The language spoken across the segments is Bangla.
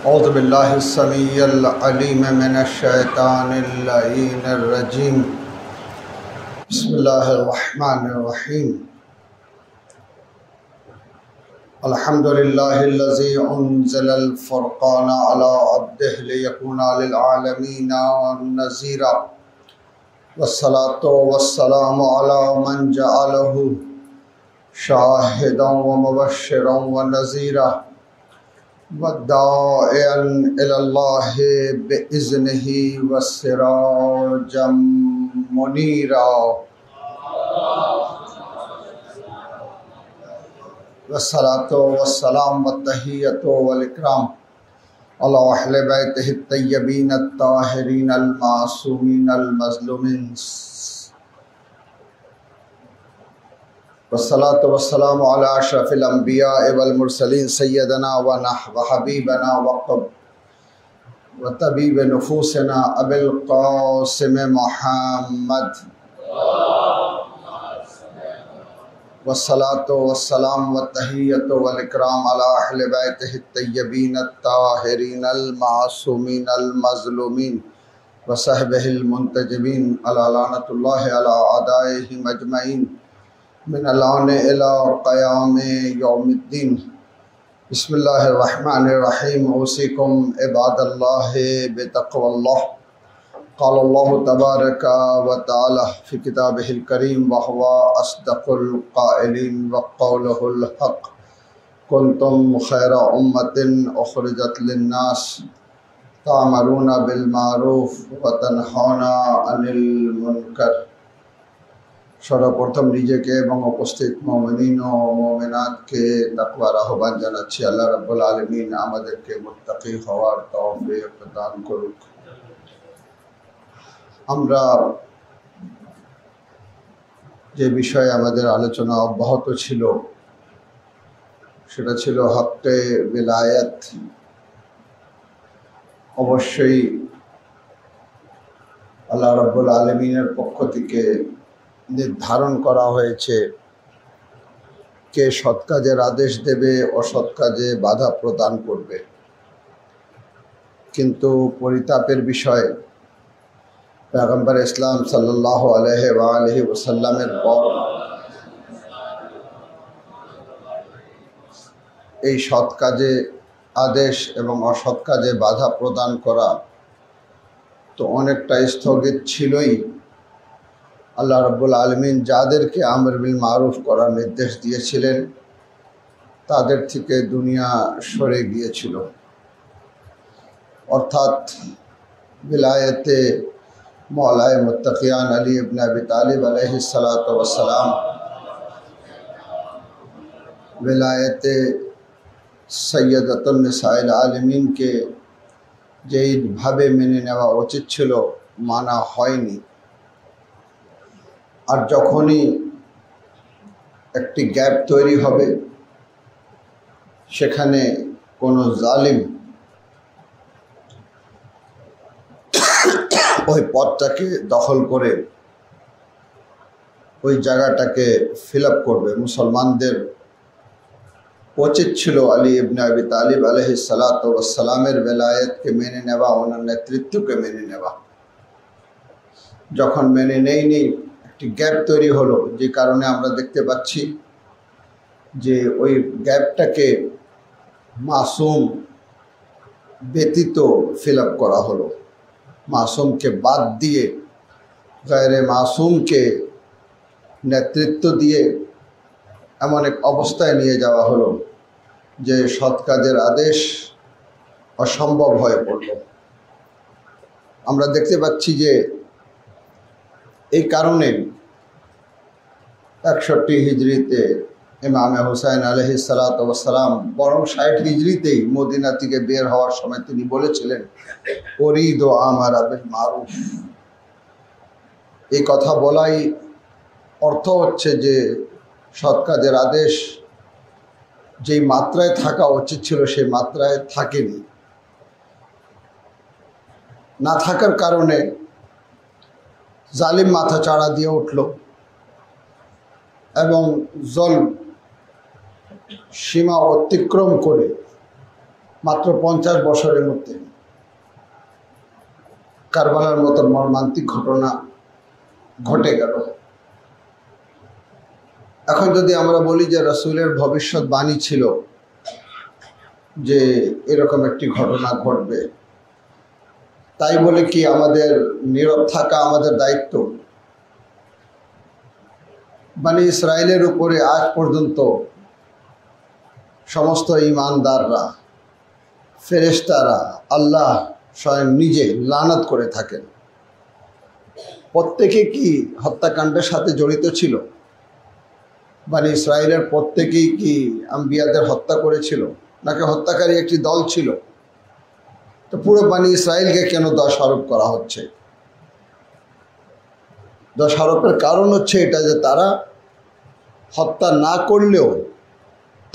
أعوذ بالله السميع العليم من الشيطان اللعين الرجيم بسم الله الرحمن الرحيم الحمد لله الذي أنزل الفرقان على عبده ليكون للعالمين نذيرا والصلاة والسلام على من جعله شاهدا ومبشرا ونذيرا والداعيا إلى الله بإذنه وسراجا منيرا والصلاة والسلام والتحية والإكرام على أهل بيته الطيبين الطاهرين المعصومين المظلومين والصلاة والسلام على أشرف الأنبياء والمرسلين سيدنا وحبيبنا وطبيب نفوسنا أبي القاسم محمد والصلاة والسلام والتحية والإكرام على أهل بيته الطيبين الطاهرين المعصومين المظلومين وصحبه المنتجبين على لعنة الله على أعدائهم أجمعين من الآن إلى قيام يوم الدين بسم الله الرحمن الرحيم أوصيكم عباد الله بتقوى الله قال الله تبارك وتعالى في كتابه الكريم وهو أصدق القائلين وقوله الحق كنتم خير أمة أخرجت للناس تأمرون بالمعروف وتنهون عن المنكر সর্বপ্রথম নিজেকে এবং উপস্থিত মুমিনিন ও মুমিনাতকে তাকওয়ার আহ্বান জানাচ্ছি। আল্লাহ রাব্বুল আলামিন আমাদেরকে মুত্তাকি হওয়ার তৌফিক দান করুক। আমরা যে বিষয়ে আমাদের আলোচনা অব্যাহত ছিল সেটা ছিল হক্কে বিলায়াত। অবশ্যই আল্লাহ রাব্বুল আলামিনের পক্ষ থেকে নির্ধারণ করা হয়েছে কে সৎ কাজের আদেশ দেবে, অসৎ কাজে বাধা প্রদান করবে। কিন্তু পরিতাপের বিষয়, পয়গম্বর ইসলাম সাল্লাল্লাহু আলাইহি ওয়াসাল্লামের পর এই সৎ কাজে আদেশ এবং অসৎ কাজে বাধা প্রদান করা তো অনেকটা স্থগিত ছিলই। আল্লাহ রাব্বুল আলামিন যাদেরকে আমর বিল মারুফ করার নির্দেশ দিয়েছিলেন তাদের থেকে দুনিয়া সরে গিয়েছিল। অর্থাৎ বিলায়েতে মওলায়ে মুত্তাকিয়ান আলী ইবনে আবি তালিব আলাইহিস সালাতু ওয়াস সালাম, বিলায়েতে সৈয়দাতুন নিসাইল আলামিনকে যেইভাবে মেনে নেওয়া উচিত ছিল মানা হয়নি। আর যখনই একটি গ্যাপ তৈরি হবে সেখানে কোনো জালিম ওই পথটাকে দখল করে ওই জায়গাটাকে ফিল আপ করবে। মুসলমানদের উচিত ছিল আলী ইবনে আবি তালিব আলাইহিস সালাতু ওয়াস সালামের বেলায়েতকে মেনে নেওয়া, ওনার নেতৃত্বকে মেনে নেওয়া। যখন মেনে নেয়নি, গ্যাপ তৈরি হলো, যে কারণে আমরা দেখতে পাচ্ছি যে ওই গ্যাপটাকে মাসুম ব্যতীত ফিল আপ করা হলো। মাসুমকে বাদ দিয়ে গায়রে মাসুমকে নেতৃত্ব দিয়ে এমন এক অবস্থায় নিয়ে যাওয়া হলো যে সৎ কাজের আদেশ অসম্ভব হয়ে পড়ল। আমরা দেখতে পাচ্ছি যে এই কারণে 61 হিজরিতে ইমামে হুসাইন আলাইহিস সালাতু ওয়াস সালাম, বরং 60 হিজরিতেই মদিনা থেকে বের হওয়ার সময় তিনি বলেছিলেন উরিদু আমারা বিল মারুফ। এই কথা বলাই অর্থ হচ্ছে যে সৎ কাজের আদেশ যেই মাত্রায় থাকা উচিত ছিল সেই মাত্রায় থাকেনি। না থাকার কারণে জালিম মাথা চাড়া দিয়ে উঠল এবং জুলম সীমা অতিক্রম করে মাত্র 50 বছরের মধ্যে কারবালার মতো মর্মান্তিক ঘটনা ঘটে গেল। এখন যদি আমরা বলি যে রাসূলের ভবিষ্যৎবাণী ছিল যে এরকম একটি ঘটনা ঘটবে, তাই বলে কি আমাদের নীরব থাকা আমাদের দায়িত্ব? বনী ইসরাইলের উপরে আজ পর্যন্ত সমস্ত ঈমানদাররা, ফেরেশতারা, আল্লাহ স্বয়ং নিজে লানত করে থাকেন। প্রত্যেকে কি হত্যাকাণ্ডের সাথে জড়িত ছিল? বনী ইসরাইলের প্রত্যেকেই কি আম্বিয়াদের হত্যা করেছিল, নাকি হত্যাকারী একটি দল ছিল? তো পুরো বনী ইসরাইলকে কেন দোষারোপ করা হচ্ছে? দোষারোপের কারণ হচ্ছে এটা যে তারা হত্যা না করলেও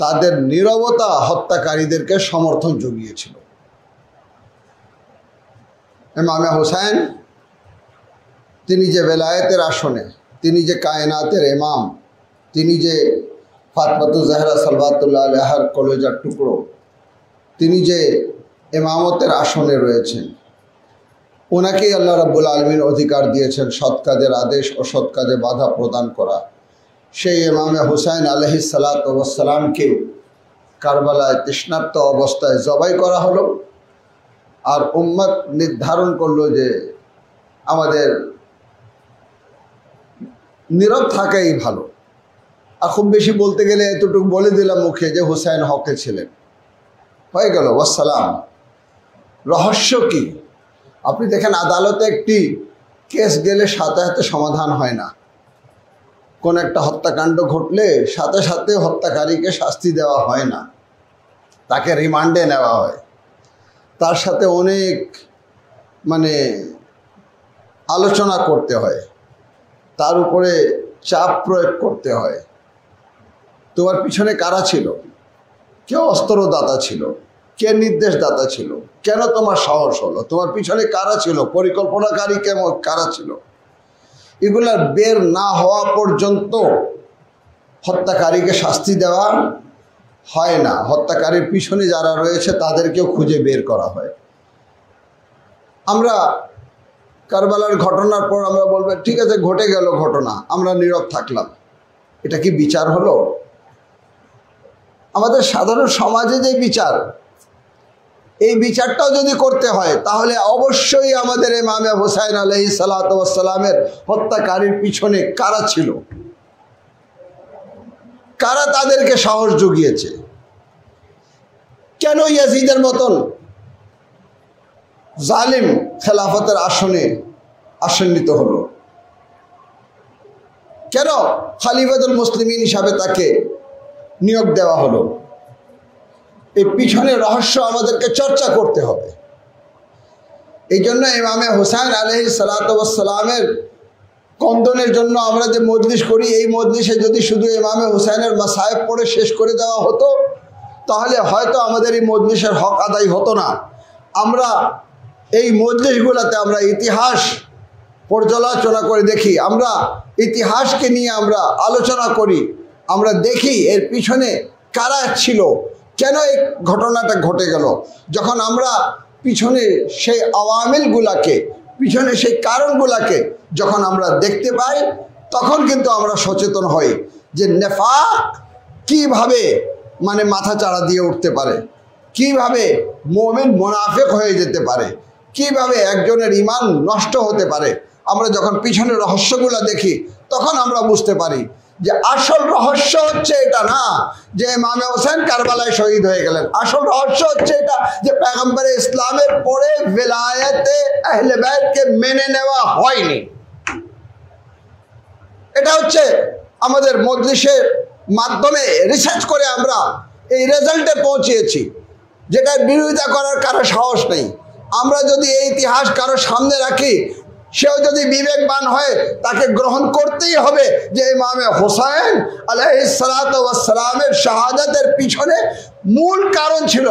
তাদের নীরবতা হত্যাকারীদেরকে সমর্থন জুগিয়েছিল। ইমামে হুসাইন, তিনি যে বেলায়েতের আসনে, তিনি যে কায়নাতের ইমাম, তিনি যে ফাতেমাতুজ জাহরা সালাওয়াতুল্লাহ আলাইহার কলেজার টুকরো, তিনি যে ইমামতের আসনে রয়েছেন, ওনাকেই আল্লাহ রাব্বুল আলামিন অধিকার দিয়েছেন সৎ কাজের আদেশ ও সৎ কাজে বাধা প্রদান করা। সেই ইমামে হুসাইন আলাইহিস সালাতু ওয়াস সালামকে কারবালায় তৃষ্ণার্ত অবস্থায় জবাই করা হলো। আর উম্মত নির্ধারণ করলো যে আমাদের নীরব থাকাই ভালো। আর খুব বেশি বলতে গেলে এতটুকু বলে দিলাম মুখে যে হুসাইন হকে ছিলেন, হয়ে গেল, ওয়াসসালাম। রহস্য কি? আপনি দেখেন আদালতে একটি কেস গেলে সাথে সাথে সমাধান হয় না। কোন একটা হত্যাকাণ্ড ঘটলে সাথে সাথে হত্যাকারীকে শাস্তি দেওয়া হয় না, তাকে রিমান্ডে নেওয়া হয়, তার সাথে অনেক আলোচনা করতে হয়, তার উপরে চাপ প্রয়োগ করতে হয়। তোমার পিছনে কারা ছিল? কে অস্ত্রদাতা ছিল? কে নির্দেশদাতা ছিল? কেন তোমার সাহস হলো? তোমার পিছনে কারা ছিল? পরিকল্পনাকারী কারা ছিল? এগুলার বের না হওয়া পর্যন্ত হত্যাকারীকে শাস্তি দেওয়া হয় না। হত্যাকারীর পিছনে যারা রয়েছে তাদেরকেও খুঁজে বের করা হয়। আমরা কারবালার ঘটনার পর আমরা বলবো ঠিক আছে, ঘটে গেল ঘটনা, আমরা নীরব থাকলাম। এটা কি বিচার হলো? আমাদের সাধারণ সমাজে যে বিচার, এই বিচারটাও যদি করতে হয় তাহলে অবশ্যই আমাদের ইমামে হুসাইন আলাইহিস সালাতু ওয়াস সালামের হত্যাকারীর পিছনে কারা ছিল, কারা তাদেরকে সাহস জুগিয়েছে, কেন ইয়াজিদের মতন জালিম খেলাফতের আসনে আসন্নিত হলো, কেন খলিফাতুল মুসলিমিন হিসাবে তাকে নিয়োগ দেওয়া হলো? এই পিছনের রহস্য আমাদেরকে চর্চা করতে হবে। এই জন্য ইমামে হুসাইন আলাইহিস সালাতু ওয়াস সালামের কন্দনের জন্য আমরা যে মজলিস করি, এই মজলিসে যদি শুধু ইমামে হুসাইনের মাসায়েব পড়ে শেষ করে দেওয়া হতো তাহলে হয়তো আমাদের এই মজলিসের হক আদায় হতো না। আমরা এই মজলিসগুলোতে আমরা ইতিহাস পর্যালোচনা করে দেখি, আমরা ইতিহাসকে নিয়ে আমরা আলোচনা করি, আমরা দেখি এর পিছনে কারা ছিল, কেন এই ঘটনাটা ঘটে গেল। যখন আমরা পিছনে সেই আওয়ামিলগুলাকে, পিছনে সেই কারণগুলাকে যখন আমরা দেখতে পাই, তখন কিন্তু আমরা সচেতন হই যে নেফাক কিভাবে মাথা চাড়া দিয়ে উঠতে পারে, কিভাবে মুমিন মুনাফিক হয়ে যেতে পারে, কিভাবে একজনের ঈমান নষ্ট হতে পারে। আমরা যখন পিছনের রহস্যগুলো দেখি তখন আমরা বুঝতে পারি যে আসল রহস্য হচ্ছে এটা না যে ইমামে হোসেন কারবালায় শহীদ হয়ে গেলেন। আসল রহস্য হচ্ছে এটা যে পয়গম্বরে ইসলামের পরে বেলায়েতে আহলে বাইতকে মেনে নেওয়া হয়নি। এটা হচ্ছে আমাদের মজলিসের মাধ্যমে রিসার্চ করে আমরা এই রেজাল্টে পৌঁছেছি, যেটার বিরোধিতা করার কারো সাহস নেই। আমরা যদি এই ইতিহাস কারো সামনে রাখি, সেও যদি বিবেকবান হয় তাকে গ্রহণ করতেই হবে যে ইমামে হুসাইন আলাইহিস সালাতু ওয়াস সালামের শাহাদাতের পিছনে মূল কারণ ছিল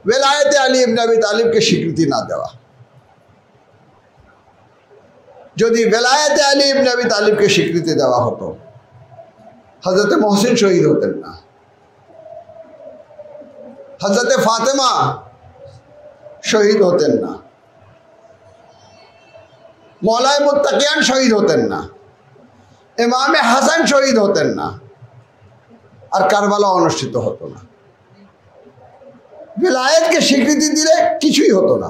ওলায়েতে আলী ইবনে আবি তালিবকে স্বীকৃতি না দেওয়া। যদি ওলায়েতে আলী ইবনে আবি তালিবকে স্বীকৃতি দেওয়া হতো, হযরতে মুহসিন শহীদ হতেন না, হযরতে ফাতেমা শহীদ হতেন না, মওলাই মুত্তাকিয়ান শহীদ হতেন না, ইমামে হাসান শহীদ হতেন না, আর কারবালা অনুষ্ঠিত হতো না। বেলায়েতকে স্বীকৃতি দিলে কিছুই হতো না,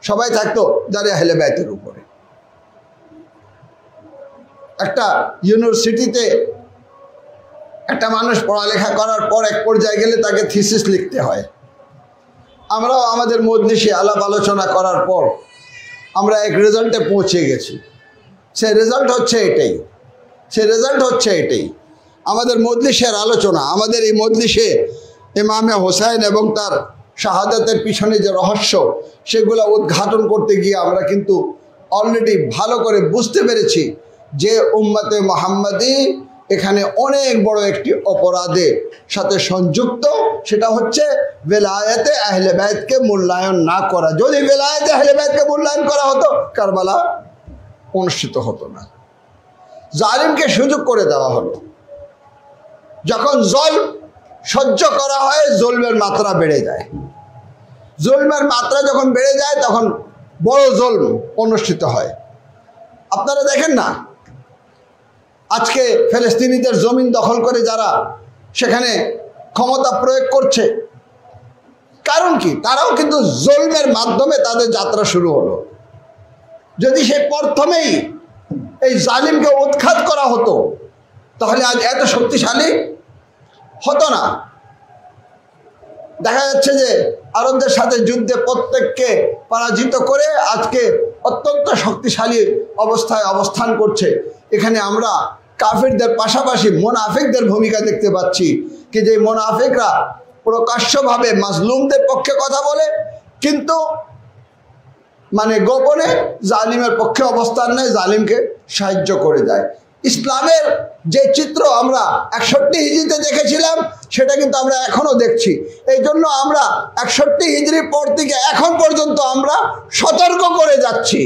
সবাই থাকতো যারা আহলে বাইতের উপরে। একটা ইউনিভার্সিটিতে একটা মানুষ পড়ালেখা করার পর এক পর্যায়ে গেলে তাকে থিসিস লিখতে হয়। আমরাও আমাদের মজলিসে আলাপ আলোচনা করার পর আমরা এক রেজাল্টে পৌঁছে গেছি। সেই রেজাল্ট হচ্ছে এটাই আমাদের মজলিসের আলোচনা। আমাদের এই মজলিসে ইমামে হোসাইন এবং তার শাহাদাতের পিছনে যে রহস্য, সেগুলো উদ্ঘাটন করতে গিয়ে আমরা কিন্তু অলরেডি ভালো করে বুঝতে পেরেছি যে উম্মতে মুহাম্মাদি এখানে অনেক বড় একটি অপরাধের সাথে সংযুক্ত। সেটা হচ্ছে বেলায়েতে আহলে বাইতকে মূল্যায়ন না করা। যদি বেলায়েতে আহলে বাইতকে মূল্যায়ন করা হতো, কারবালা অনুষ্ঠিত হতো না। জালিমকে সুযোগ করে দেওয়া হলো। যখন জুলম সহ্য করা হয়, জুলমের মাত্রা বেড়ে যায়। জুলমের মাত্রা যখন বেড়ে যায়, তখন বড় জুলম অনুষ্ঠিত হয়। আপনারা দেখেন না, আজকে ফিলিস্তিনিদের জমিন দখল করে যারা সেখানে ক্ষমতা প্রয়োগ করছে, কারণ কি? তারাও কিন্তু জুলমের মাধ্যমে তাদের যাত্রা শুরু হলো। যদি সে প্রথমেই এই জালিমকে উৎখাত করা হতো, তাহলে আজ এত শক্তিশালী হতো না। দেখা যাচ্ছে যে আরবদের সাথে যুদ্ধে প্রত্যেককে পরাজিত করে আজকে অত্যন্ত শক্তিশালী অবস্থায় অবস্থান করছে। এখানে আমরা কাফিরদের পাশাপাশি মুনাফিকদের ভূমিকা দেখতে পাচ্ছি, কি যে মুনাফিকরা প্রকাশ্যভাবে মাজলুমদের পক্ষে কথা বলে, কিন্তু মানে গোপনে জালিমের পক্ষে অবস্থান নেয়, জালিমকে সাহায্য করে দেয়। ইসলামের যে চিত্র আমরা 61 হিজরিতে দেখেছিলাম, সেটা কিন্তু আমরা এখনো দেখছি। এই জন্য আমরা 61 হিজরির পর থেকে এখন পর্যন্ত আমরা সতর্ক করে যাচ্ছি,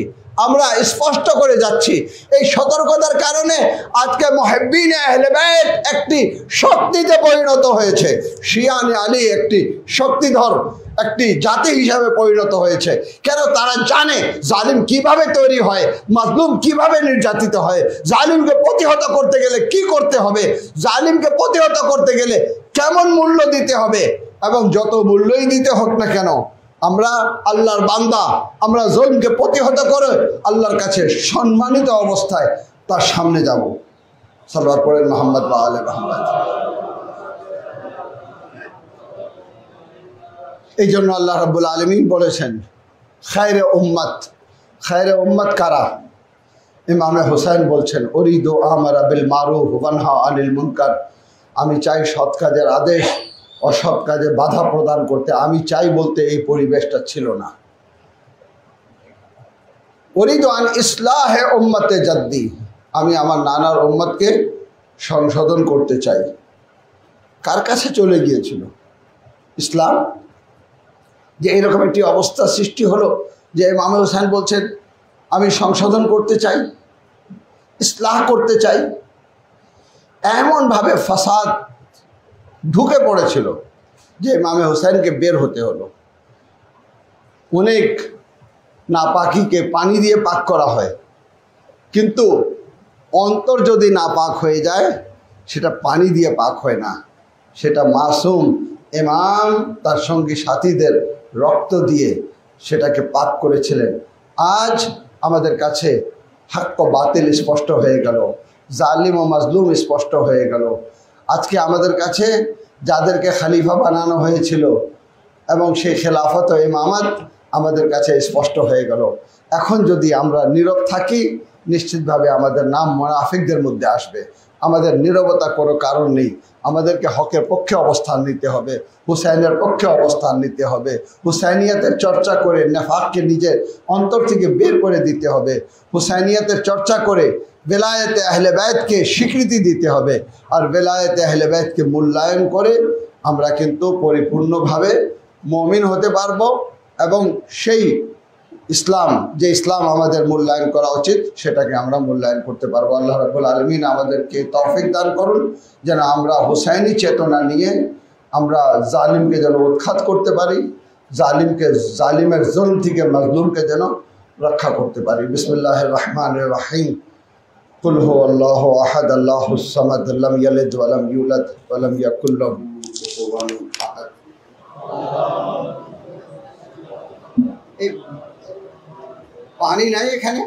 আমরা স্পষ্ট করে যাচ্ছি। এই সতর্কতার কারণে আজকে মুহিব্বিনে আহলে বাইত একটি শক্তিতে পরিণত হয়েছে। শিয়ানে আলী একটি শক্তিধর একটি জাতি হিসাবে পরিণত হয়েছে। কেন? তারা জানে জালিম কিভাবে তৈরি হয়, মাজলুম কিভাবে নির্যাতিত হয়, জালিমকে প্রতিহত করতে গেলে কি করতে হবে, জালিমকে প্রতিহত করতে গেলে কেমন মূল্য দিতে হবে, এবং যত মূল্যই দিতে হোক না কেন, আমরা আল্লাহর বান্দা, আমরা জুলমকে প্রতিহত করে আল্লাহর কাছে সম্মানিত অবস্থায় তার সামনে যাব। সাল্লাল্লাহু আলাইহি মুহাম্মদ ওয়া আলি মুহাম্মদ। এই জন্য আল্লাহ রাব্বুল আলামিন বলেছেন, খায়রে উম্মত কারা? ইমামে হোসেন বলছেন, উরিদু আমারা বিল মারুফ ওয়া আনহা আনিল মুনকার। আমি চাই সৎ কাজের আদেশ, অসৎ কাজে বাধা প্রদান করতে। আমি চাই বলতে এই পরিবেশটা ছিল না। উরিদু আন ইসলাহে উম্মতে জাদ্দি। আমি আমার নানার উম্মতকে সংশোধন করতে চাই। কার কাছে চলে গিয়েছিল ইসলাম যে এরকম একটি অবস্থা সৃষ্টি হলো যে ইমাম হোসেন বলছেন, আমি সংশোধন করতে চাই, ইসলাহ করতে চাই। এমনভাবে ফাসাদ ঢুকে পড়েছিল যে ইমামে হোসেনকে বের হতে হলো। অনেক নাপাকিকে পানি দিয়ে পাক করা হয়, কিন্তু অন্তর যদি নাপাক হয়ে যায়, সেটা পানি দিয়ে পাক হয় না, সেটা মাসুম ইমাম তার সঙ্গী সাথীদের রক্ত দিয়ে সেটাকে পাক করেছিলেন। আজ আমাদের কাছে হক ও বাতিল স্পষ্ট হয়ে গেল, জালিম ও মাজলুম স্পষ্ট হয়ে গেল। আজকে আমাদের কাছে যাদেরকে খলিফা বানানো হয়েছিল এবং সেই খেলাফত ও ইমামত আমাদের কাছে স্পষ্ট হয়ে গেল। এখন যদি আমরা নীরব থাকি, নিশ্চিতভাবে আমাদের নাম মুনাফিকদের মধ্যে আসবে। আমাদের নীরবতা কোনো কারণ নেই। আমাদেরকে হকের পক্ষে অবস্থান নিতে হবে, হুসাইনের পক্ষে অবস্থান নিতে হবে, হুসাইনিয়াতের চর্চা করে নেফাককে নিজের অন্তর থেকে বের করে দিতে হবে, হুসাইনিয়াতের চর্চা করে বেলায়েতে আহলে বাইতকে স্বীকৃতি দিতে হবে। আর বেলায়েতে আহলে বাইতকে মূল্যায়ন করে আমরা কিন্তু পরিপূর্ণভাবে মুমিন হতে পারবো, এবং সেই ইসলাম, যে ইসলাম আমাদের মূল্যায়ন করা উচিত, সেটাকে আমরা মূল্যায়ন করতে পারবো। আল্লাহ রাব্বুল আলামিন আমাদেরকে তৌফিক দান করুন যেন আমরা হুসাইনি চেতনা নিয়ে আমরা জালিমকে যেন উৎখাত করতে পারি, জালিমের জুলম থেকে মাজলুমকে যেন রক্ষা করতে পারি। বিসমিল্লাহির রহমানির রহিম। কুল হুয়াল্লাহু আহাদ আল্লাহুস সামাদ লাম ইয়ালিদ ওয়া লাম ইউলাদ ওয়া লাম ইয়াকুল লাহু কুফুওয়ান আহাদ। এই পানি নাই এখানে?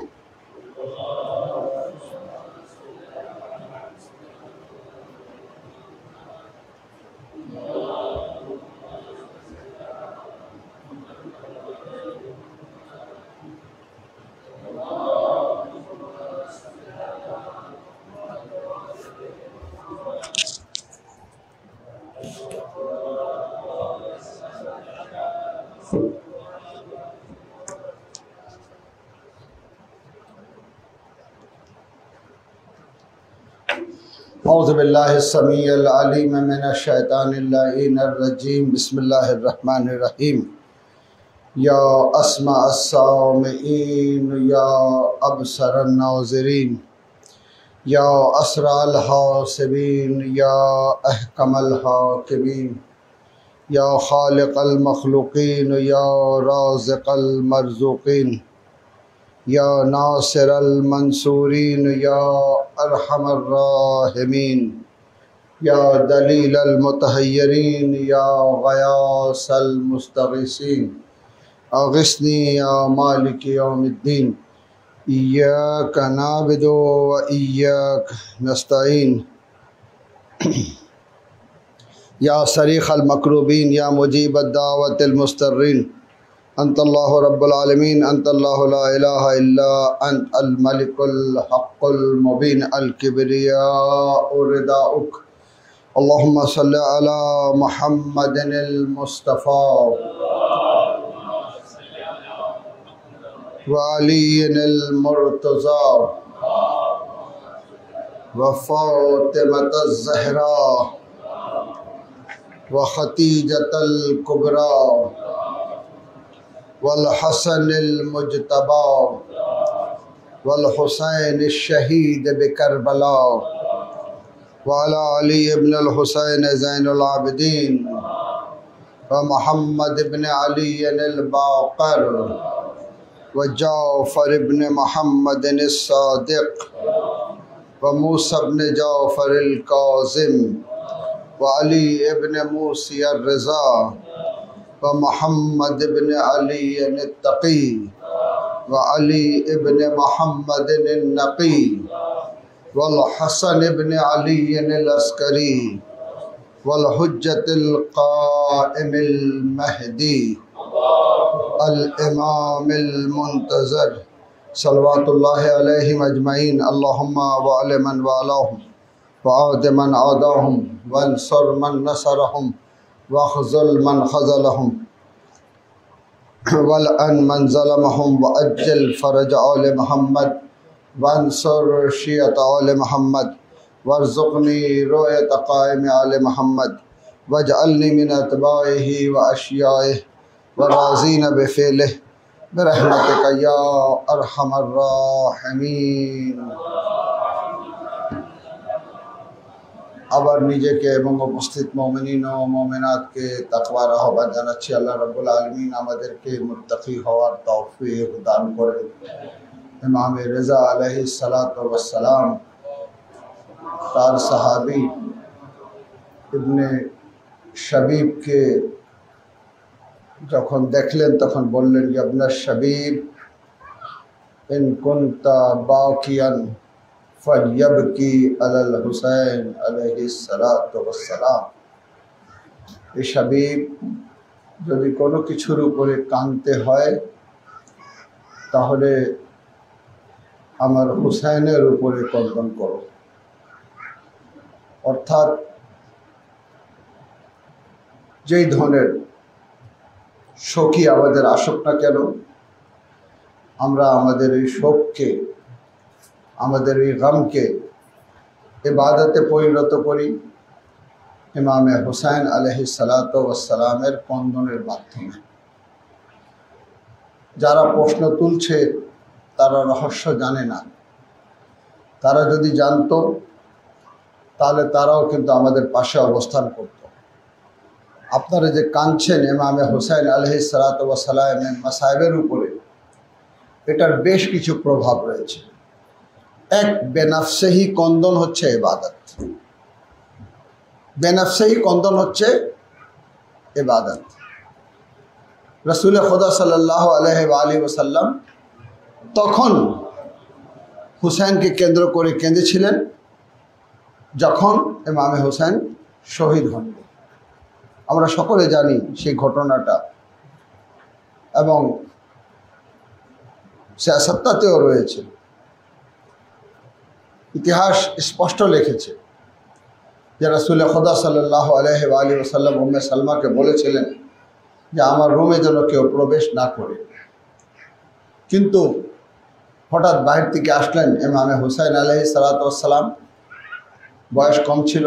أعوذ بالله السميع العليم من الشيطان اللعين الرجيم بسم الله الرحمن الرحيم يا أسمع السامعين يا أبصر الناظرين يا أسرع الحاسبين يا أحكم الحاكمين يا خالق المخلوقين يا رازق المرزوقين يا ناصر المنصورين يا أرحم الراحمين يا دليل المتحيرين يا غياث المستغيثين أغثني يا مالك يوم الدين إياك نعبد وإياك نستعين يا صريخ المكروبين يا مجيب الدعوة المضطرين أنت الله رب العالمين أنت الله لا إله إلا أنت الملك الحق المبين الكبرياء رداؤك اللهم صل على محمد المصطفى وعلي المرتضى وفاطمة الزهراء وخديجة الكبرى والحسن المجتبى والحسين الشهيد بكربلاء وعلى علي بن الحسين زين العابدين ومحمد بن علي الباقر وجعفر بن محمد الصادق وموسى بن جعفر الكاظم وعلي بن موسى الرضا ومحمد بن علي التقي وعلي بن محمد النقي والحسن بن علي العسكري والحجة القائم المهدي الإمام المنتظر صلوات الله عليهم أجمعين اللهم وعلى من والاهم وعاد من عاداهم وانصر من نصرهم واخذل من خذلهم والأن من ظلمهم وأجل فرج آل محمد وانصر شيعة آل محمد وارزقني رؤية قائم آل محمد واجعلني من أتباعه وأشيائه والراضين بفعله برحمتك يا أرحم الراحمين আবার নিজেকে এবং উপস্থিত মুমিনিন ও মুমিনাতকে তাকওয়ার আহ্বান জানাচ্ছি। আল্লাহ রাব্বুল আলামিন আমাদেরকে মুত্তাকি হওয়ার তৌফিক দান করেন। ইমাম রেজা আলাইহিস সালাতু ওয়াস সালাম তার সাহাবী ইবনে শাবিবকে যখন দেখলেন তখন বললেন ইবনে শাবিব ইন কুনতা বাকিয়ান ফালিয়াবকি আলাল হুসাইন আলাইহিস সালাতু ওয়াস সালাম। এই শাবিব, যদি কোনো কিছুর উপরে কাঁদতে হয় তাহলে আমার হুসাইনের উপরে কর্তন করো। অর্থাৎ যেই ধরনের শোকই আমাদের আসুক না কেন, আমরা আমাদের এই শোককে, আমাদের এই গমকে ইবাদতে পরিণত করি ইমামে হুসাইন আলাইহিস সালাতু ওয়াস সালামের কন্দনের মাধ্যমে। যারা প্রশ্ন তুলছে তারা রহস্য জানে না। তারা যদি জানতো তাহলে তারাও কিন্তু আমাদের পাশে অবস্থান করত। আপনারা যে কাঁদছেন ইমামে হুসাইন আলাইহিস সালাতু ওয়াস সালামের মাসায়েবের উপরে, এটার বেশ কিছু প্রভাব রয়েছে। এক, বেনাফসেহি কন্দন হচ্ছে ইবাদত। বেনাফসেহি কন্দন হচ্ছে ইবাদত। রাসূল খুদা সাল্লাল্লাহু আলাইহি ওয়াসাল্লাম তখন হুসাইনকে কেন্দ্র করে কেঁদেছিলেন যখন ইমামে হুসাইন শহীদ হন। আমরা সকলে জানি সেই ঘটনাটা, এবং সিয়াসাত্তাতেও রয়েছে। ইতিহাস স্পষ্ট লিখেছে যে রাসূল খুদা সাল্লাল্লাহু আলাইহি ওয়াসাল্লাম উম্মে সালমাকে বলেছিলেন যে আমার রুমে যেন কেউ প্রবেশ না করে, কিন্তু হঠাৎ বাইরে থেকে আসলেন ইমামে হুসাইন আলাইহিস সালাতু ওয়াস সালাম। বয়স কম ছিল,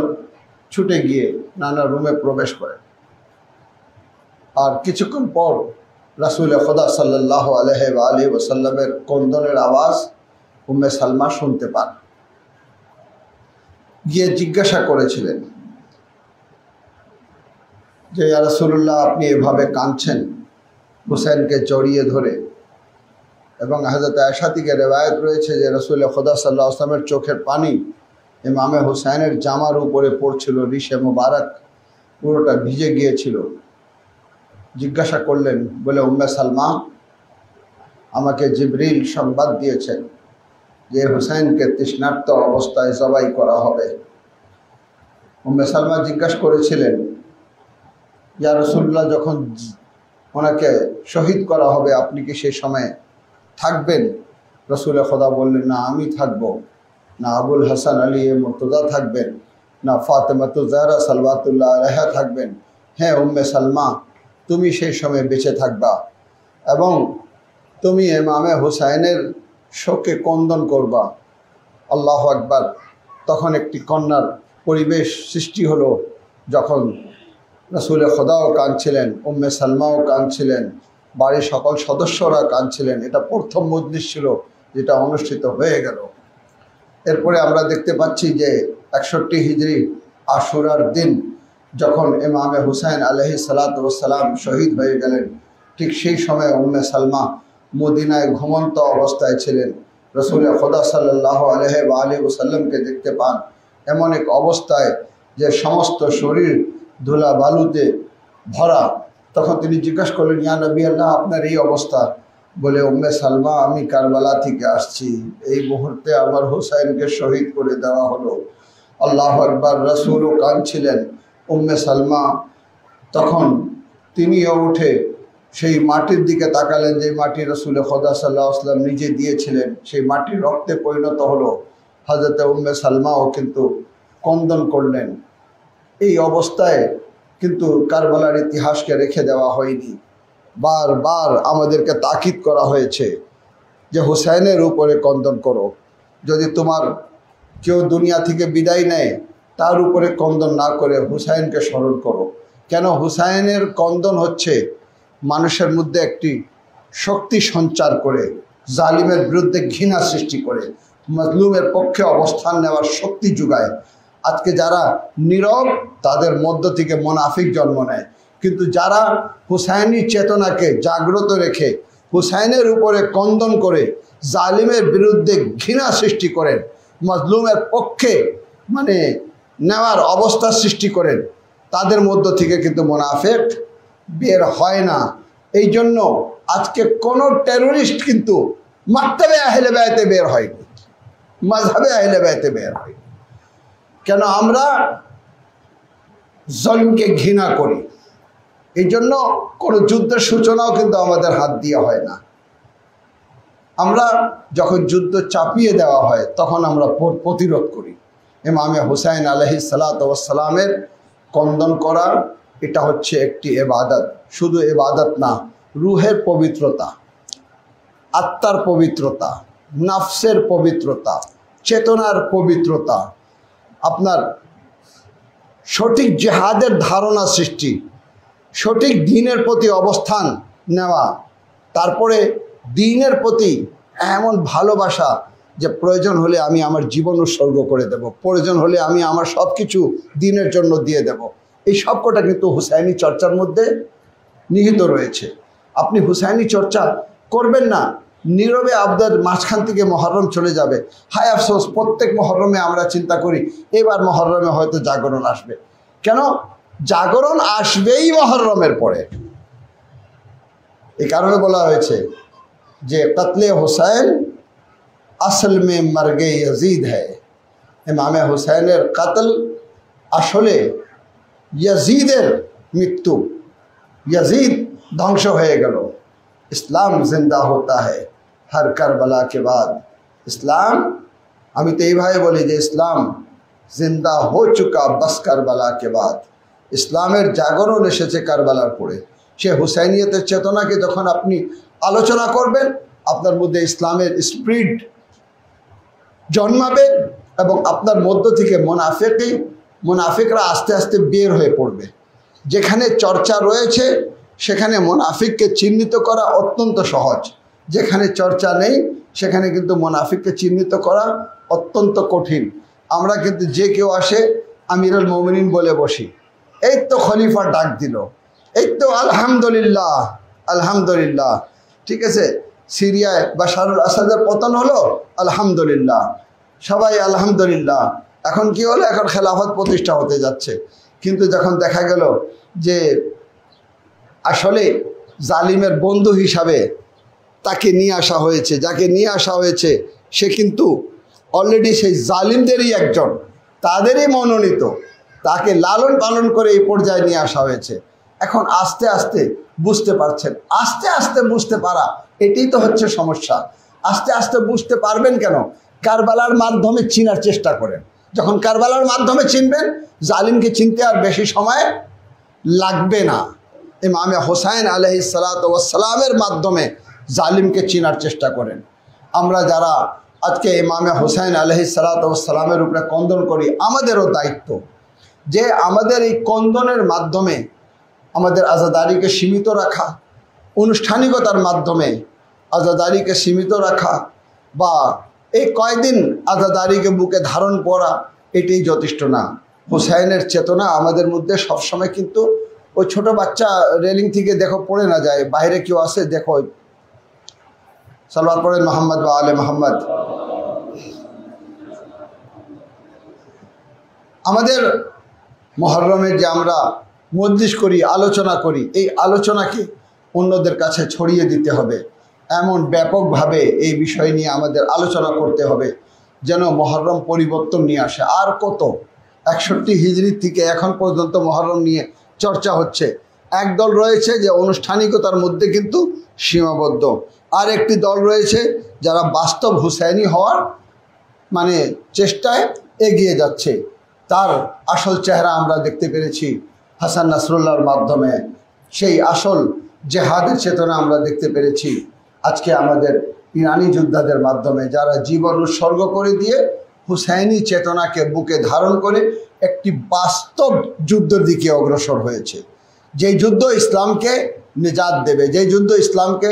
ছুটে গিয়ে নানা রুমে প্রবেশ করেন। আর কিছুক্ষণ পর রাসূল খুদা সাল্লাল্লাহু আলাইহি ওয়াসাল্লামের কন্দনের আওয়াজ উম্মে সালমা শুনতে পান। গিয়ে জিজ্ঞাসা করেছিলেন যে ইয়া রাসূলুল্লাহ, আপনি এভাবে কাঁদছেন হুসাইনকে জড়িয়ে ধরে। এবং হযরত আয়েশা থেকে রিওয়ায়াত রয়েছে যে রাসূল খুদা সাল্লাল্লাহু আলাইহি ওয়াসাল্লামের চোখের পানি ইমামে হুসাইনের জামার উপরে পড়ছিল, রিশে মুবারক পুরোটা ভিজে গিয়েছিল। জিজ্ঞাসা করলেন, বলে উম্মে সালমা, আমাকে জিবরিল সংবাদ দিয়েছেন যে হুসাইনকে তৃষ্ণার্ত অবস্থায় জবাই করা হবে। উম্মে সালমা জিজ্ঞাসা করেছিলেন, ইয়া রাসূলুল্লাহ, যখন ওনাকে শহীদ করা হবে আপনি কি সেই সময় থাকবেন? রাসূল খোদা বললেন, না আমি থাকব, না আবুল হাসান আলী মুর্তজা থাকবেন, না ফাতেমাতু জাহরা সালাওয়াতুল্লাহ আলাইহা থাকবেন। হ্যাঁ উম্মে সালমা, তুমি সেই সময় বেঁচে থাকবা এবং তুমি ইমামে হুসাইনের শোকে কন্দন করবা। আল্লাহু আকবার। তখন একটি কন্যার পরিবেশ সৃষ্টি হলো, যখন রাসূল খোদাও কাঁদছিলেন, উম্মে সালমাও কাঁদছিলেন, বাড়ির সকল সদস্যরা কাঁদছিলেন। এটা প্রথম মজলিস ছিল যেটা অনুষ্ঠিত হয়ে গেল। এরপরে আমরা দেখতে পাচ্ছি যে 61 হিজরি আশুরার দিন যখন ইমামে হুসাইন আলাইহিস সালাতু ওয়াস সালাম শহীদ হয়ে গেলেন, ঠিক সেই সময় উম্মে সালমা মদিনায় ঘুমন্ত অবস্থায় ছিলেন। রাসূল খোদা সাল্লাল্লাহু আলাইহি ওয়াসাল্লামকে দেখতে পান এমন এক অবস্থায় যে সমস্ত শরীর ধুলা বালুতে ভরা। তখন তিনি জিজ্ঞাসা করলেন, ইয়া নবী আল্লাহ, আপনার এই অবস্থা? বলে, উম্মে সালমা, আমি কারবালা থেকে আসছি, এই মুহূর্তে আমার হুসাইনকে শহীদ করে দেওয়া হলো। আল্লাহু আকবার। রাসূলও কাঁদছিলেন। উম্মে সালমা তখন তিনিও উঠে সেই মাটির দিকে তাকালেন, যে মাটি রাসূল খোদা সাল্লাল্লাহু আলাইহি ওয়াসাল্লাম নিজে দিয়েছিলেন, সেই মাটির রক্তে পরিণত হলো। হযরত উম্মে সালমাও কিন্তু কন্দন করলেন। এই অবস্থায় কিন্তু কারবালার ইতিহাসকে রেখে দেওয়া হয়নি। বারবার আমাদেরকে তাকিদ করা হয়েছে যে হুসাইনের উপরে কন্দন করো। যদি তোমার কেউ দুনিয়া থেকে বিদায় নেয়, তার উপরে কন্দন না করে হুসাইনকে স্মরণ করো। কেন? হুসাইনের কন্দন হচ্ছে মানুষের মধ্যে একটি শক্তি সঞ্চার করে, জালিমের বিরুদ্ধে ঘৃণা সৃষ্টি করে, মজলুমের পক্ষে অবস্থান নেওয়ার শক্তি যোগায়। আজকে যারা নীরব, তাদের মধ্য থেকে মুনাফিক জন্ম নেয়। কিন্তু যারা হুসাইনি চেতনাকে জাগ্রত রেখে হুসাইনের উপরে কন্দন করে জালিমের বিরুদ্ধে ঘৃণা সৃষ্টি করেন, মজলুমের পক্ষে নেওয়ার অবস্থা সৃষ্টি করেন, তাদের মধ্য থেকে কিন্তু মুনাফিক বের হয় না। এই জন্য আজকে কোনো টেরোরিস্ট কিন্তু মাকতাবে আহলে বাইতে বের হয়নি, মাযহাবে আহলে বাইতে বের হয়নি। কেন? আমরা জলমকে ঘৃণা করি। এই জন্য কোনো যুদ্ধের সূচনাও কিন্তু আমাদের হাত দিয়ে হয় না। আমরা যখন যুদ্ধ চাপিয়ে দেওয়া হয় তখন আমরা প্রতিরোধ করি। ইমামে হুসাইন আলাইহিস সালাতু ওয়াস সালামের কন্দন করা এটা হচ্ছে একটি ইবাদত। শুধু ইবাদত না, রুহের পবিত্রতা, আত্মার পবিত্রতা, নাফসের পবিত্রতা, চেতনার পবিত্রতা, আপনার সঠিক জিহাদের ধারণা সৃষ্টি, সঠিক দ্বীনের প্রতি অবস্থান নেওয়া, তারপরে দ্বীনের প্রতি এমন ভালোবাসা যে প্রয়োজন হলে আমি আমার জীবন উৎসর্গ করে দেব, প্রয়োজন হলে আমি আমার সব কিছু দ্বীনের জন্য দিয়ে দেব। এই সবকটা কিন্তু হুসাইনি চর্চার মধ্যে নিহিত রয়েছে। আপনি হুসাইনি চর্চা করবেন না, নীরবে আপনার মাঝখান থেকে মহরম চলে যাবে। হায় আফসোস, প্রত্যেক মহরমে আমরা চিন্তা করি এবার মহরমে হয়তো জাগরণ আসবে। কেন? জাগরণ আসবেই মহরমের পরে। এই কারণে বলা হয়েছে যে কতলে হুসাইন আসল মে মর্গে ইয়াজিদ হ্যায়। ইমামে হুসাইনের কাতল আসলে ইয়াজিদের মৃত্যু। ইয়াজিদ ধ্বংস হয়ে গেল, ইসলাম জিন্দা होता है हर करबला के बाद। ইসলাম, আমি তো এইভাবে বলি যে ইসলাম জিন্দা हो चुका बस करबला के बाद। ইসলামের জাগরণ এসেছে কারবালার পরে। সে হুসাইনিয়তের চেতনাকে যখন আপনি আলোচনা করবেন, আপনার মধ্যে ইসলামের স্পিরিট জন্মাবে এবং আপনার মধ্য থেকে মুনাফিকরা আস্তে আস্তে বের হয়ে পড়বে। যেখানে চর্চা রয়েছে সেখানে মুনাফিককে চিহ্নিত করা অত্যন্ত সহজ, যেখানে চর্চা নেই সেখানে কিন্তু মুনাফিককে চিহ্নিত করা অত্যন্ত কঠিন। আমরা কিন্তু যে কেউ আসে আমিরুল মুমিনিন বলে বসি, এই তো খলিফা ডাক দিল, এই তো আলহামদুলিল্লাহ আলহামদুলিল্লাহ, ঠিক আছে, সিরিয়ায় বাশারুল আসাদের পতন হলো, আলহামদুলিল্লাহ, সবাই আলহামদুলিল্লাহ। এখন কি হলো? এখন খেলাফত প্রতিষ্ঠা হতে যাচ্ছে। কিন্তু যখন দেখা গেল যে আসলে জালিমের বন্ধু হিসাবে তাকে নিয়ে আসা হয়েছে, যাকে নিয়ে আসা হয়েছে সে কিন্তু অলরেডি সেই জালিমদেরই একজন, তাদেরই মনোনীত, তাকে লালন পালন করে এই পর্যায়ে নিয়ে আসা হয়েছে। এখন আস্তে আস্তে বুঝতে পারছেন, আস্তে আস্তে বুঝতে পারা, এটাই তো হচ্ছে সমস্যা। আস্তে আস্তে বুঝতে পারবেন কেন? কারবালার মাধ্যমে চিনার চেষ্টা করেন। যখন কারবালার মাধ্যমে চিনবেন, জালিমকে চিনতে আর বেশি সময় লাগবে না। ইমামে হোসাইন আলাইহিস সালাতু ওয়াস সালামের মাধ্যমে জালিমকে চিনার চেষ্টা করেন। আমরা যারা আজকে ইমামে হোসাইন আলাইহিস সালাতু ওয়াস সালামের উপরে কন্দন করি, আমাদেরও দায়িত্ব যে আমাদের এই কন্দনের মাধ্যমে আমাদের আজাদারিকে সীমিত রাখা, আনুষ্ঠানিকতার মাধ্যমে আজাদারিকে সীমিত রাখা, বা এই কয়দিন আজাদারিকে বুকে ধারণ করা, এটাই যথেষ্ট না। হুসাইনের চেতনা আমাদের মধ্যে সবসময় কিন্তু ওই ছোট বাচ্চা রেলিং থেকে দেখো পড়ে না যায়, বাইরে কেউ আসে দেখো সালওয়াত পড়েন মোহাম্মদ বা আলে মোহাম্মদ। আমাদের মুহররমের যে আমরা মজলিস করি, আলোচনা করি, এই আলোচনাকে অন্যদের কাছে ছড়িয়ে দিতে হবে। এমন ব্যাপকভাবে এই বিষয় নিয়ে আমাদের আলোচনা করতে হবে যেন মুহররম পরিবর্তন নিয়ে আসে। আর কত 61 হিজরি থেকে এখন পর্যন্ত মুহররম নিয়ে চর্চা হচ্ছে। একদল রয়েছে যে আনুষ্ঠানিকতার মধ্যে কিন্তু সীমাবদ্ধ, আর একটি দল রয়েছে যারা বাস্তব হুসাইনি হওয়ার মানে চেষ্টায় এগিয়ে যাচ্ছে। তার আসল চেহারা আমরা দেখতে পেরেছি হাসান নাসরুল্লাহর মাধ্যমে, সেই আসল জেহাদের চেতনা আমরা দেখতে পেরেছি আজকে আমাদের ইরানি যোদ্ধাদের মাধ্যমে, যারা জীবন উৎসর্গ করে দিয়ে হুসাইনি চেতনাকে বুকে ধারণ করে একটি বাস্তব যুদ্ধের দিকে অগ্রসর হয়েছে। যেই যুদ্ধ ইসলামকে নিজাত দেবে, যেই যুদ্ধ ইসলামকে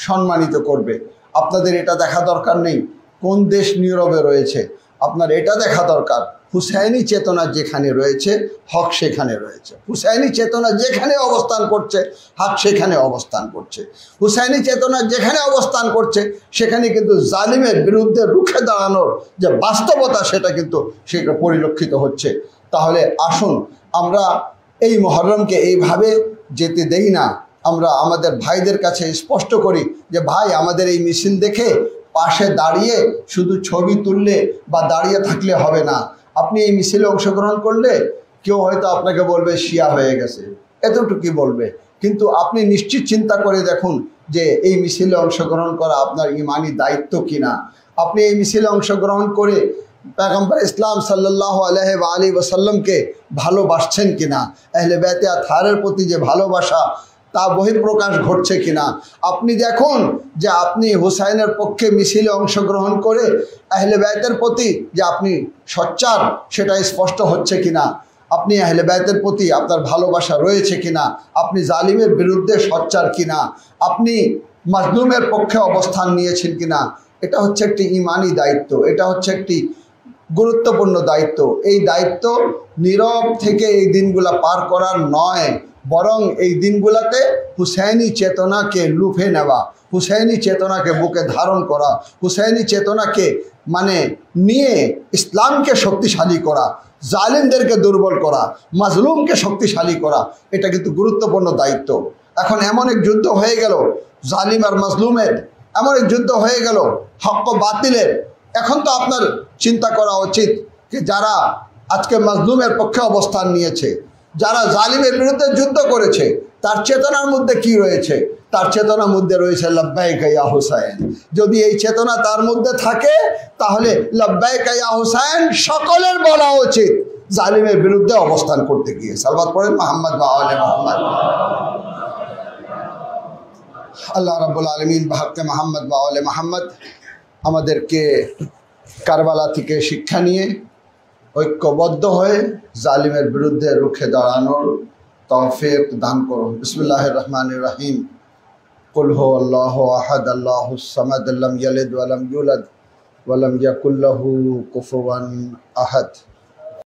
সম্মানিত করবে। আপনাদের এটা দেখা দরকার নেই কোন দেশ নীরবে রয়েছে, আপনার এটা দেখা দরকার হুসাইনি চেতনা যেখানে রয়েছে হক সেখানে রয়েছে। হুসাইনি চেতনা যেখানে অবস্থান করছে হক সেখানে অবস্থান করছে। হুসাইনি চেতনা যেখানে অবস্থান করছে সেখানে কিন্তু জালিমের বিরুদ্ধে রুখে দাঁড়ানোর যে বাস্তবতা সেটা কিন্তু সেটা পরিলক্ষিত হচ্ছে। তাহলে আসুন আমরা এই মুহররমকে এইভাবে যেতে দেই না, আমরা আমাদের ভাইদের কাছে স্পষ্ট করি যে ভাই, আমাদের এই মিছিল দেখে পাশে দাঁড়িয়ে শুধু ছবি তুললে বা দাঁড়িয়ে থাকলে হবে না। আপনি এই মিছিলে অংশগ্রহণ করলে কেউ হয়তো আপনাকে বলবে শিয়া হয়ে গেছে, এতটুকুই বলবে, কিন্তু আপনি নিশ্চিত চিন্তা করে দেখুন যে এই মিছিলে অংশগ্রহণ করা আপনার ইমানি দায়িত্ব কিনা। আপনি এই মিছিলে অংশগ্রহণ করে पैगम्बर इस्लाम सल्लल्लाहु अलैहि वसल्लमকে ভালোবাসছেন কিনা, আহলে বাইতে আতহারের প্রতি যে ভালোবাসা তা বহিঃপ্রকাশ ঘটছে কিনা। আপনি দেখুন যে আপনি হুসাইনের পক্ষে মিছিলে অংশগ্রহণ করে আহলে বাইতের প্রতি যে আপনি সোচ্চার সেটা স্পষ্ট হচ্ছে কিনা। আপনি আহলে বাইতের প্রতি আপনার ভালোবাসা রয়েছে কিনা, আপনি জালিমের বিরুদ্ধে সোচ্চার কিনা, আপনি মাজলুমের পক্ষে অবস্থান নিয়েছেন কিনা। এটা হচ্ছে একটি ইমানি দায়িত্ব, এটা হচ্ছে একটি গুরুত্বপূর্ণ দায়িত্ব। এই দায়িত্ব নীরব থেকে এই দিনগুলা পার করার নয়, বরং এই দিনগুলাতে হুসাইনি চেতনাকে লুফে নেওয়া, হুসাইনি চেতনাকে বুকে ধারণ করা, হুসাইনি চেতনাকে মানে নিয়ে ইসলামকে শক্তিশালী করা, জালিমদেরকে দুর্বল করা, মাজলুমকে শক্তিশালী করা, এটা কিন্তু গুরুত্বপূর্ণ দায়িত্ব। এখন এমন এক যুদ্ধ হয়ে গেল জালিম আর মাজলুমের, এমন এক যুদ্ধ হয়ে গেল হক ও বাতিলের। এখন তো আপনার চিন্তা করা উচিত যে যারা আজকে মাজলুমের পক্ষে অবস্থান নিয়েছে, যারা জালিমের বিরুদ্ধে যুদ্ধ করেছে, তার চেতনার মধ্যে কি রয়েছে? তার চেতনার মধ্যে রয়েছে লব্বাইক ইয়া হুসাইন। যদি এই চেতনা তার মধ্যে থাকে তাহলে লব্বাইক ইয়া হুসাইন সকলের বলা উচিত জালিমের বিরুদ্ধে অবস্থান করতে গিয়ে। সালবাত পড়েন মুহাম্মদ ওয়া আলে মুহাম্মদ। আল্লাহ রাব্বুল আলামিন বাহকে মুহাম্মদ ওয়া আলে মুহাম্মদ আমাদেরকে কারবালা থেকে শিক্ষা নিয়ে ঐক্যবদ্ধ হয়ে জালিমের বিরুদ্ধে রুখে দাঁড়ানোর তৌফিক দান করুন। বিসমিল্লাহির রহমানির রহিম। কুল হুয়াল্লাহু আহাদ আল্লাহুস সামাদ লাম ইয়ালিদ ওয়া লাম ইউলাদ ওয়া লাম ইয়াকুল লাহু কুফুয়ান আহাদ।